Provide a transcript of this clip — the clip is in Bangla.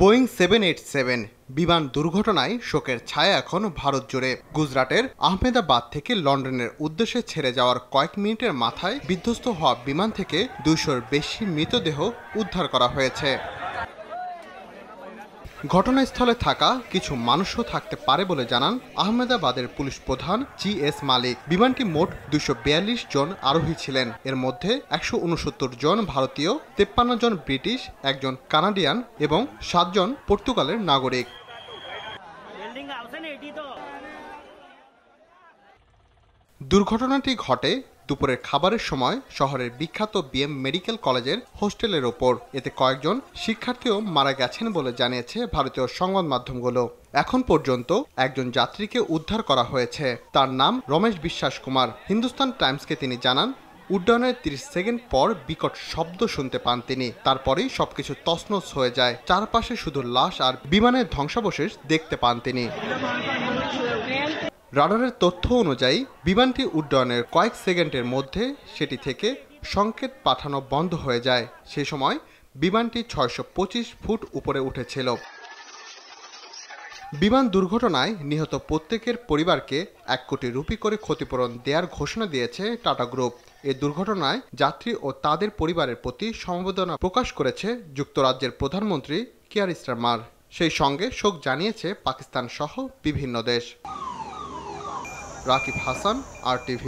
বোয়িং 787 বিমান দুর্ঘটনায় শোকের ছায়া এখন ভারত জুড়ে। গুজরাটের আহমেদাবাদ থেকে লন্ডনের উদ্দেশ্যে ছেড়ে যাওয়ার কয়েক মিনিটের মাথায় বিধ্বস্ত হওয়া বিমান থেকে 200-র বেশি মৃতদেহ উদ্ধার করা হয়েছে। ঘটনাস্থলে থাকা কিছু মানুষও থাকতে পারে বলে জানান আহমেদাবাদের পুলিশ প্রধান GS মালিক। বিমানটি মোট 242 জন আরোহী ছিলেন। এর মধ্যে 169 জন ভারতীয়, 53 জন ব্রিটিশ, 1 জন কানাডিয়ান এবং 7 জন পর্তুগালের নাগরিক। দুর্ঘটনাটি ঘটে দুপুরের খাবারের সময় শহরের বিখ্যাত BM মেডিকেল কলেজের হোস্টেলের ওপর। এতে কয়েকজন শিক্ষার্থীও মারা গেছেন বলে জানিয়েছে ভারতীয় সংবাদ মাধ্যমগুলো। এখন পর্যন্ত একজন যাত্রীকে উদ্ধার করা হয়েছে। তার নাম রমেশ বিশ্বাস কুমার। হিন্দুস্তান টাইমসকে তিনি জানান, উড্ডয়নের 30 সেকেন্ড পর বিকট শব্দ শুনতে পান তিনি। তারপরেই সবকিছু তছনছ হয়ে যায়। চারপাশে শুধু লাশ আর বিমানের ধ্বংসাবশেষ দেখতে পান তিনি। রাডারের তথ্য অনুযায়ী বিমানটি উড্ডয়নের কয়েক সেকেন্ডের মধ্যে সেটি থেকে সংকেত পাঠানো বন্ধ হয়ে যায়। সে সময় বিমানটি 625 ফুট উপরে উঠেছিল। বিমান দুর্ঘটনায় নিহত প্রত্যেকের পরিবারকে 1 কোটি রুপি করে ক্ষতিপূরণ দেওয়ার ঘোষণা দিয়েছে টাটা গ্রুপ। এই দুর্ঘটনায় যাত্রী ও তাদের পরিবারের প্রতি সমবেদনা প্রকাশ করেছে যুক্তরাজ্যের প্রধানমন্ত্রী কিয়ার স্টারমার। সেই সঙ্গে শোক জানিয়েছে পাকিস্তান সহ বিভিন্ন দেশ। রাকিব হাসান, RTV।